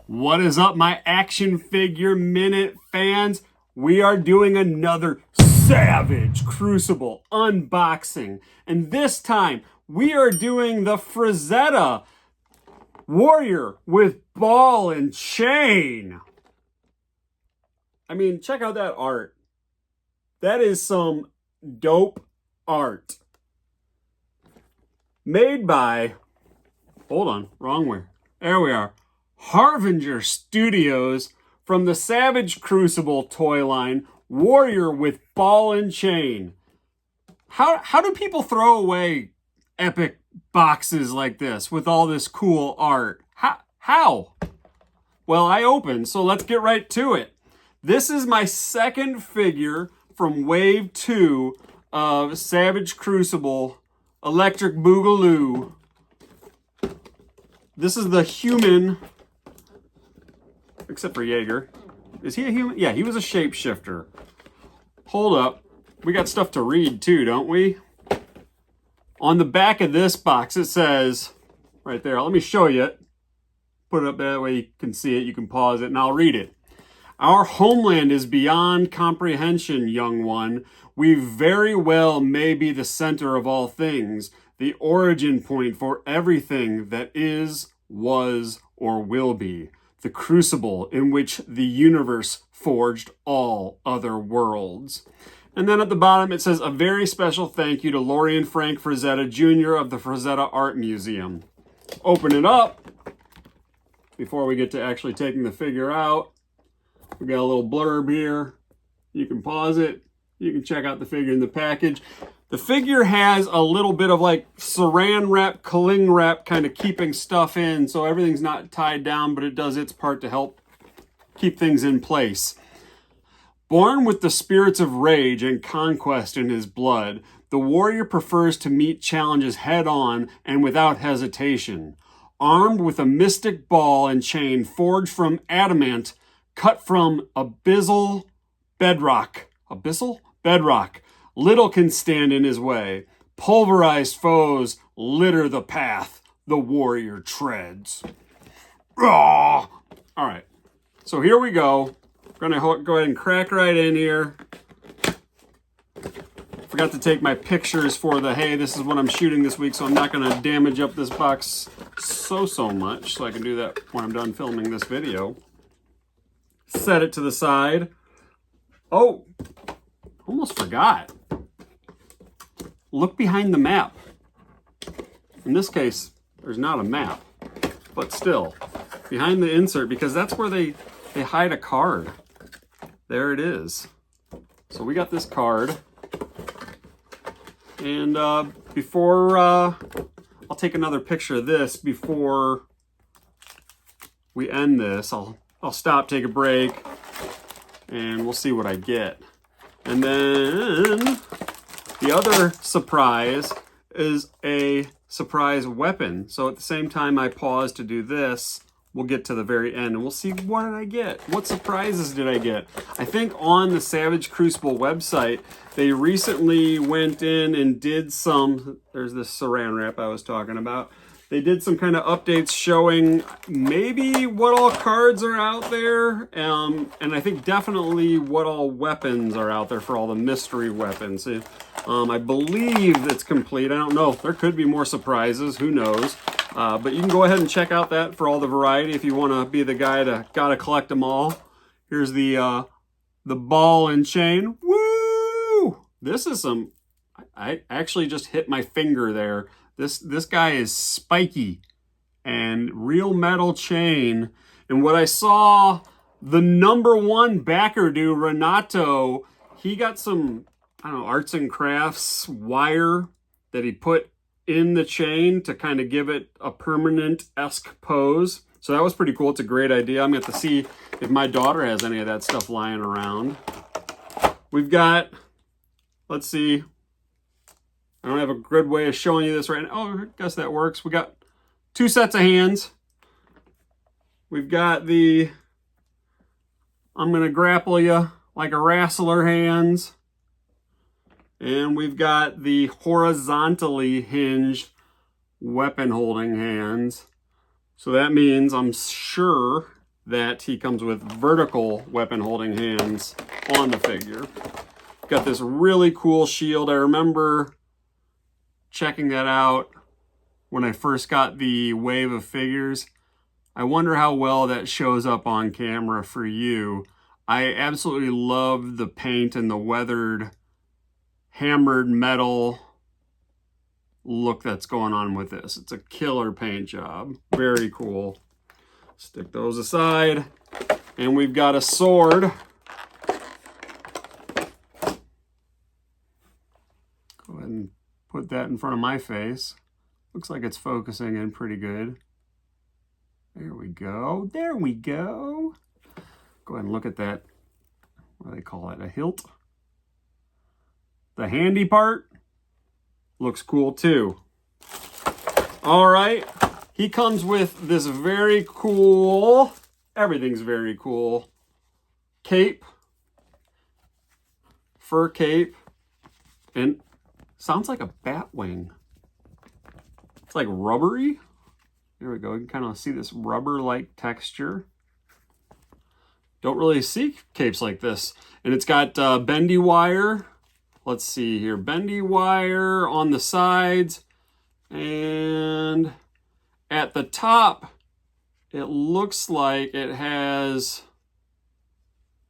What is up, my action figure minute fans? We are doing another Savage Crucible unboxing. And this time, we are doing the Frazetta warrior with ball and chain. I mean, check out that art. That is some dope art. Made by, hold on, wrong way. There we are. Harvinger Studios from the Savage Crucible toy line, warrior with ball and chain. How do people throw away epic boxes like this with all this cool art? How? Well, I opened, so let's get right to it. This is my second figure from Wave 2 of Savage Crucible Electric Boogaloo. This is the human, except for Jaeger. Is he a human? Yeah, he was a shapeshifter. Hold up. We got stuff to read too, don't we? On the back of this box, it says, right there, let me show you it. Put it up that way you can see it. You can pause it and I'll read it. Our homeland is beyond comprehension, young one. We very well may be the center of all things, the origin point for everything that is, was, or will be, the crucible in which the universe forged all other worlds. And then at the bottom it says, a very special thank you to Lori and Frank Frazetta Jr. of the Frazetta Art Museum. Open it up. Before we get to actually taking the figure out, we got a little blurb here. You can pause it. You can check out the figure in the package. The figure has a little bit of like saran wrap, cling wrap, kind of keeping stuff in, so everything's not tied down, but it does its part to help keep things in place. Born with the spirits of rage and conquest in his blood, the warrior prefers to meet challenges head on and without hesitation. Armed with a mystic ball and chain forged from adamant, cut from abyssal bedrock. Abyssal? Bedrock. Little can stand in his way. Pulverized foes litter the path the warrior treads. All right, so here we go. We're gonna go ahead and crack right in here. Forgot to take my pictures for the, hey, this is what I'm shooting this week, so I'm not gonna damage up this box so much, so I can do that when I'm done filming this video. Set it to the side. Oh, almost forgot. Look behind the map. In this case, there's not a map, but still, behind the insert, because that's where they hide a card. There it is. So we got this card. And before, I'll take another picture of this before we end this. I'll stop, take a break, and we'll see what I get. And then the other surprise is a surprise weapon. So at the same time I pause to do this, we'll get to the very end and we'll see what did I get. What surprises did I get? I think on the Savage Crucible website, they recently went in and did some, there's this saran wrap I was talking about. They did some kind of updates showing maybe what all cards are out there, and I think definitely what all weapons are out there for all the mystery weapons. I believe it's complete. I don't know. There could be more surprises. Who knows? But you can go ahead and check out that for all the variety if you want to be the guy to gotta collect them all. Here's the ball and chain. Woo! This is some. I actually just hit my finger there. This guy is spiky and real metal chain. And what I saw, the #1 backer do, Renato, he got some, I don't know, arts and crafts wire that he put in the chain to kind of give it a permanent-esque pose. So that was pretty cool. It's a great idea. I'm going to have to see if my daughter has any of that stuff lying around. We've got, let's see. I don't have a good way of showing you this right now. Oh, I guess that works. We got 2 sets of hands. We've got the, I'm going to grapple you like a wrestler hands. And we've got the horizontally hinged weapon holding hands. So that means I'm sure that he comes with vertical weapon holding hands on the figure. Got this really cool shield. I remember checking that out when I first got the wave of figures. I wonder how well that shows up on camera for you. I absolutely love the paint and the weathered, hammered metal look that's going on with this. It's a killer paint job. Very cool. Stick those aside. And we've got a sword. Go ahead and put that in front of my face. Looks like it's focusing in pretty good. There we go. There we go. Go ahead and look at that. What do they call it? A hilt? The handy part looks cool too. All right. He comes with this very cool, everything's very cool, cape. Fur cape. And sounds like a bat wing. It's like rubbery. There we go. You can kind of see this rubber-like texture. Don't really see capes like this. And it's got bendy wire. Let's see here. Bendy wire on the sides. And at the top, it looks like it has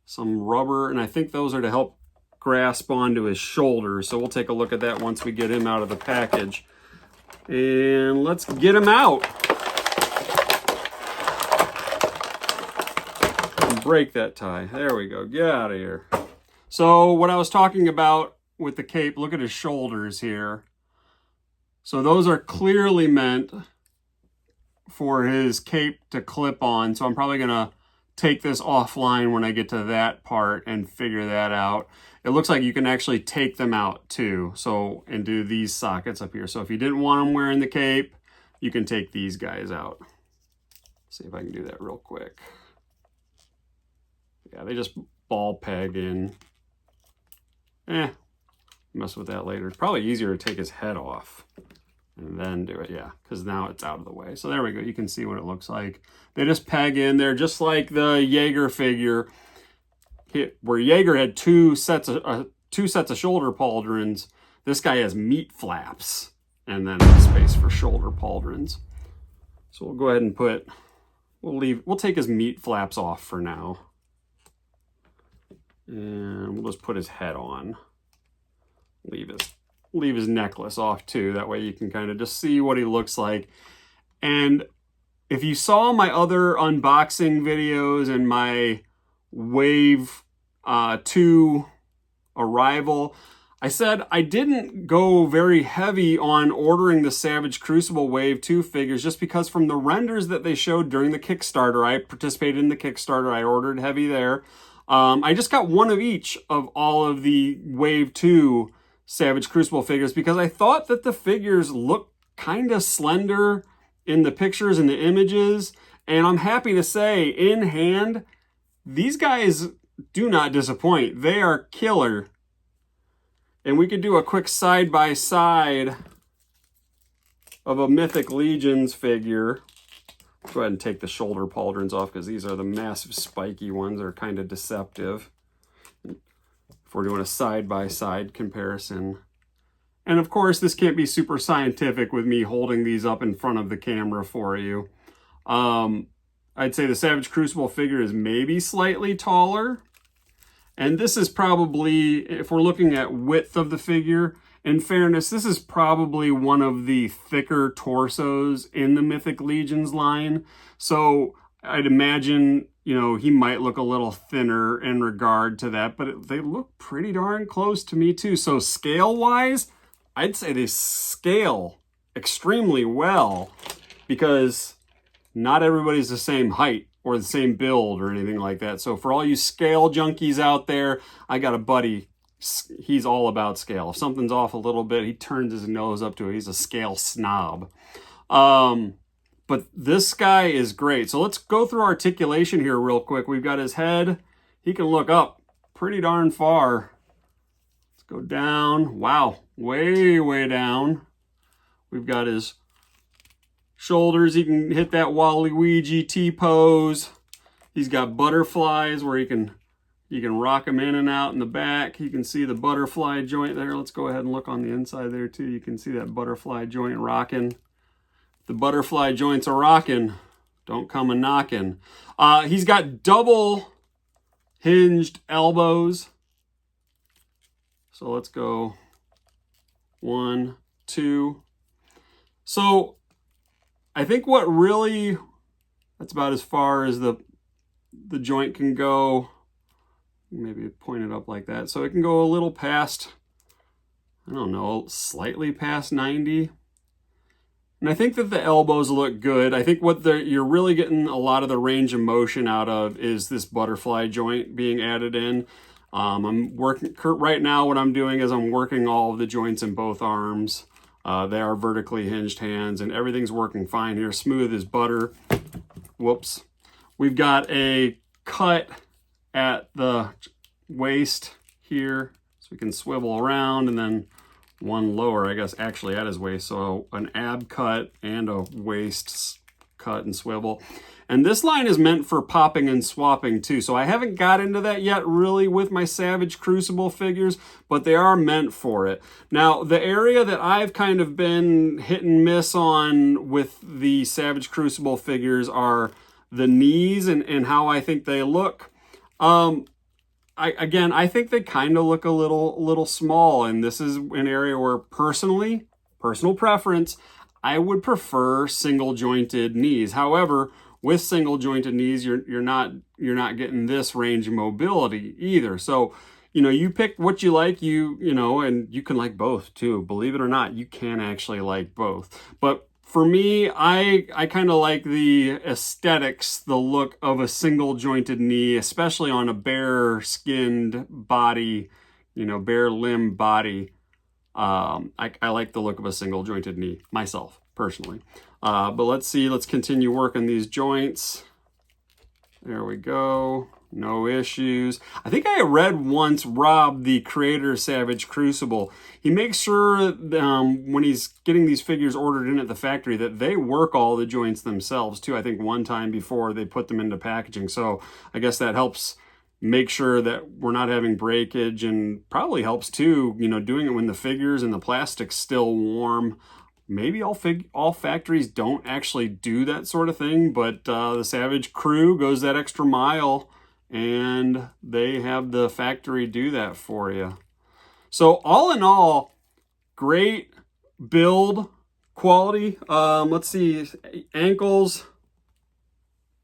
some rubber. And I think those are to help grasp onto his shoulders. So we'll take a look at that once we get him out of the package. And let's get him out. And break that tie. There we go. Get out of here. So what I was talking about with the cape, look at his shoulders here. So those are clearly meant for his cape to clip on. So I'm probably going to take this offline when I get to that part and figure that out. It looks like you can actually take them out too. So, and do these sockets up here. So if you didn't want them wearing the cape, you can take these guys out. See if I can do that real quick. Yeah, they just ball peg in. Mess with that later. It's probably easier to take his head off and then do it. Yeah, because now it's out of the way. So there we go. You can see what it looks like. They just peg in there, just like the Jaeger figure, where Jaeger had two sets of shoulder pauldrons. This guy has meat flaps, and then space for shoulder pauldrons. So we'll go ahead and we'll take his meat flaps off for now. And we'll just put his head on. Leave his necklace off too. That way you can kind of just see what he looks like. And if you saw my other unboxing videos and my Wave 2 arrival, I said I didn't go very heavy on ordering the Savage Crucible Wave 2 figures just because from the renders that they showed during the Kickstarter, I participated in the Kickstarter, I ordered heavy there. I just got one of each of all of the Wave 2 Savage Crucible figures because I thought that the figures looked kind of slender in the pictures and the images. And I'm happy to say, in hand, these guys do not disappoint. They are killer. And we could do a quick side-by-side of a Mythic Legions figure. Go ahead and take the shoulder pauldrons off because these are the massive spiky ones that are kind of deceptive. If we're doing a side-by-side comparison. And of course, this can't be super scientific with me holding these up in front of the camera for you. I'd say the Savage Crucible figure is maybe slightly taller. And this is probably, if we're looking at width of the figure, in fairness, this is probably one of the thicker torsos in the Mythic Legions line. So I'd imagine, you know, he might look a little thinner in regard to that, but they look pretty darn close to me too. So scale-wise, I'd say they scale extremely well because not everybody's the same height or the same build or anything like that. So for all you scale junkies out there, I got a buddy, he's all about scale. If something's off a little bit, he turns his nose up to it. He's a scale snob. But this guy is great. So let's go through articulation here real quick. We've got his head. He can look up pretty darn far. Let's go down. Wow, way, way down. We've got his shoulders. He can hit that Waluigi T-pose. He's got butterflies where you can rock them in and out in the back. You can see the butterfly joint there. Let's go ahead and look on the inside there too. You can see that butterfly joint rocking. The butterfly joints are rocking. Don't come a knocking. He's got double hinged elbows. So let's go 1, 2. So I think what really, that's about as far as the joint can go. Maybe point it up like that. So it can go a little past, I don't know, slightly past 90. And I think that the elbows look good. I think what you're really getting a lot of the range of motion out of is this butterfly joint being added in. I'm working, right now what I'm doing is I'm working all of the joints in both arms. They are vertically hinged hands and everything's working fine here. Smooth as butter. Whoops. We've got a cut at the waist here, so we can swivel around, and then one lower, I guess, actually at his waist. So an ab cut and a waist cut and swivel. And this line is meant for popping and swapping too. So I haven't got into that yet really with my Savage Crucible figures, but they are meant for it. Now, the area that I've kind of been hit and miss on with the Savage Crucible figures are the knees and how I think they look. I think they kind of look a little small, and this is an area where personal preference, I would prefer single jointed knees. However, with single jointed knees, you're not getting this range of mobility either. So, you pick what you like, and you can like both too. Believe it or not, you can actually like both. But for me, I kind of like the aesthetics, the look of a single jointed knee, especially on a bare skinned body, bare limb body. I like the look of a single jointed knee myself, personally. But let's continue working these joints. There we go. No issues. I think I read once Rob, the creator of Savage Crucible, he makes sure when he's getting these figures ordered in at the factory that they work all the joints themselves too. I think one time before they put them into packaging. So I guess that helps make sure that we're not having breakage, and probably helps too, doing it when the figures and the plastic's still warm. Maybe all factories don't actually do that sort of thing, but the Savage Crew goes that extra mile, and they have the factory do that for you. So all in all, great build quality. Let's see, ankles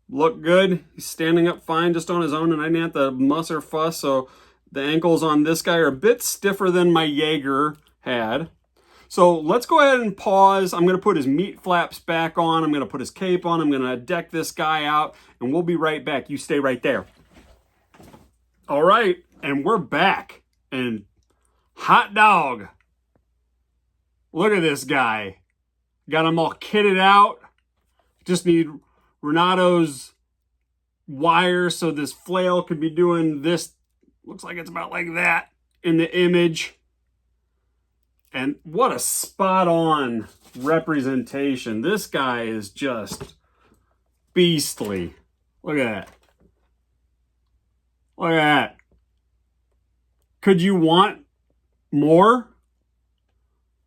look good. He's standing up fine just on his own, and I didn't have to muss or fuss. So the ankles on this guy are a bit stiffer than my Jaeger had. So let's go ahead and pause. I'm going to put his meat flaps back on. I'm going to put his cape on. I'm going to deck this guy out, and we'll be right back. You stay right there. All right, and we're back. And hot dog. Look at this guy. Got him all kitted out. Just need Renato's wire so this flail could be doing this. Looks like it's about like that in the image. And what a spot-on representation. This guy is just beastly. Look at that. Look at that. Could you want more?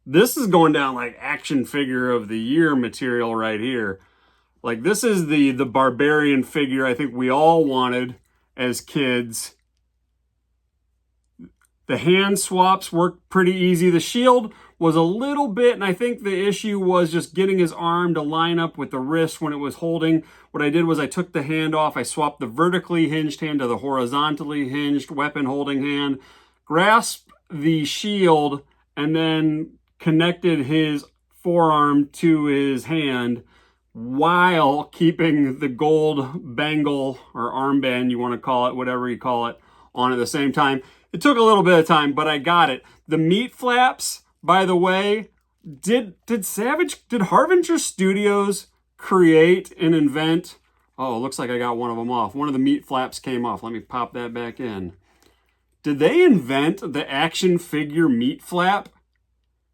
This is going down like action figure of the year material right here. Like, this is the barbarian figure I think we all wanted as kids. The hand swaps worked pretty easy. The shield was a little bit, and I think the issue was just getting his arm to line up with the wrist when it was holding. What I did was I took the hand off. I swapped the vertically hinged hand to the horizontally hinged weapon holding hand, grasped the shield, and then connected his forearm to his hand while keeping the gold bangle or armband, you want to call it, whatever you call it, on at the same time. It took a little bit of time, but I got it. The meat flaps, by the way, did Harbinger Studios create and invent? Oh, it looks like I got one of them off. One of the meat flaps came off. Let me pop that back in. Did they invent the action figure meat flap?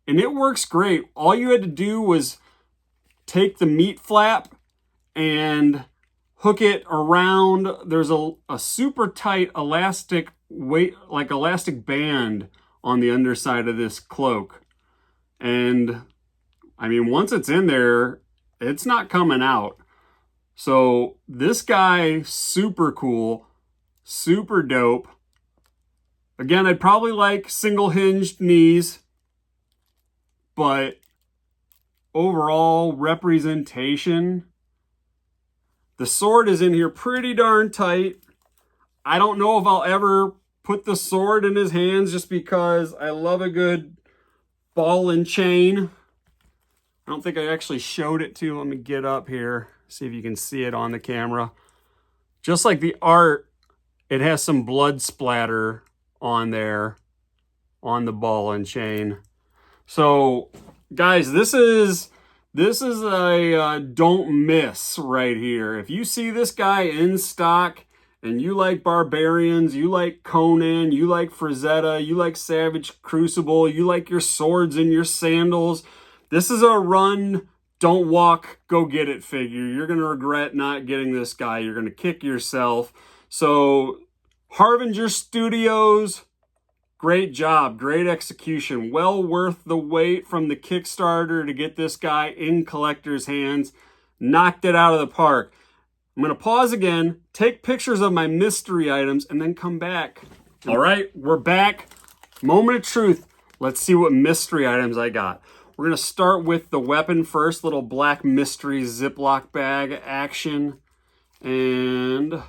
And it works great. All you had to do was take the meat flap and hook it around. There's a super tight elastic weight, like elastic band on the underside of this cloak. And I mean, once it's in there, it's not coming out. So this guy, super cool, super dope. Again, I'd probably like single hinged knees, but overall representation, the sword is in here pretty darn tight. I don't know if I'll ever put the sword in his hands just because I love a good ball and chain. I don't think I actually showed it to you. Let me get up here, see if you can see it on the camera. Just like the art, it has some blood splatter on there on the ball and chain. So guys, this is a don't miss right here. If you see this guy in stock and you like barbarians, you like Conan, you like Frazetta, you like Savage Crucible, you like your swords and your sandals, this is a run, don't walk, go get it figure. You're going to regret not getting this guy. You're going to kick yourself. So Harbinger Studios, great job, great execution. Well worth the wait from the Kickstarter to get this guy in collectors' hands. Knocked it out of the park. I'm going to pause again, take pictures of my mystery items, and then come back. All right, we're back. Moment of truth. Let's see what mystery items I got. We're going to start with the weapon first, little black mystery Ziploc bag action. And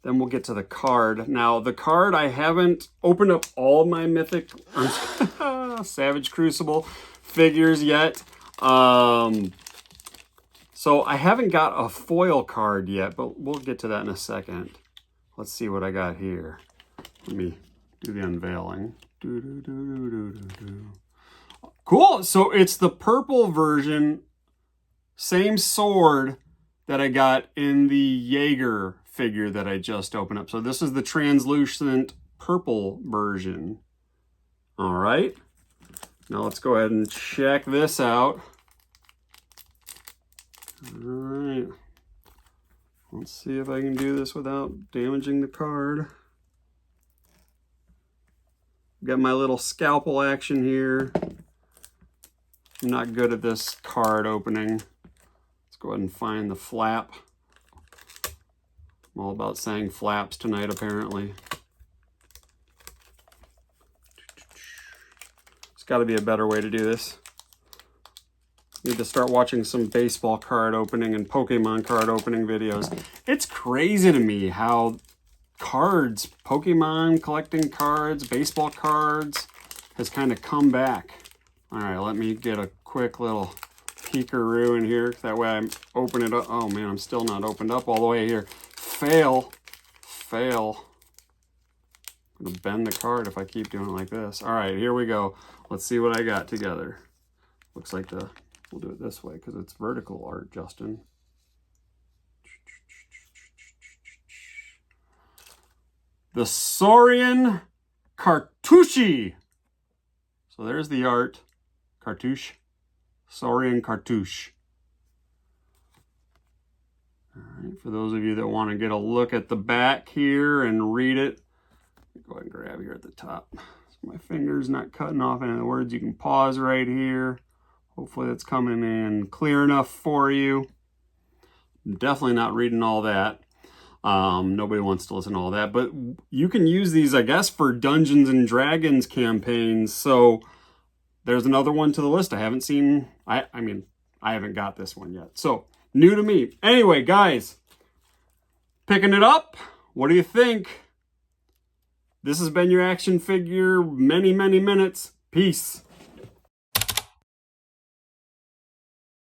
then we'll get to the card. Now, the card, I haven't opened up all my Mythic Savage Crucible figures yet. So I haven't got a foil card yet, but we'll get to that in a second. Let's see what I got here. Let me do the unveiling. Cool. So it's the purple version, same sword that I got in the Jaeger figure that I just opened up. So this is the translucent purple version. All right. Now let's go ahead and check this out. All right. Let's see if I can do this without damaging the card. Got my little scalpel action here. I'm not good at this card opening. Let's go ahead and find the flap. I'm all about saying flaps tonight, apparently. There's got to be a better way to do this. Need to start watching some baseball card opening and Pokemon card opening videos. It's crazy to me how cards, Pokemon collecting cards, baseball cards, has kind of come back. All right, let me get a quick little peekaroo in here. That way I open it up. Oh man, I'm still not opened up all the way here. Fail. Fail. I'm gonna bend the card if I keep doing it like this. All right, here we go. Let's see what I got together. Looks like we'll do it this way because it's vertical art, Justin. The Saurian Cartouche. So there's the art. Cartouche. Saurian Cartouche. All right, for those of you that want to get a look at the back here and read it, go ahead and grab here at the top. So my finger's not cutting off any of the words. You can pause right here. Hopefully that's coming in clear enough for you. I'm definitely not reading all that. Nobody wants to listen to all that, but you can use these, I guess, for Dungeons and Dragons campaigns. So there's another one to the list. I haven't seen, I mean, I haven't got this one yet. So new to me. Anyway, guys, picking it up. What do you think? This has been your action figure many, many minutes. Peace.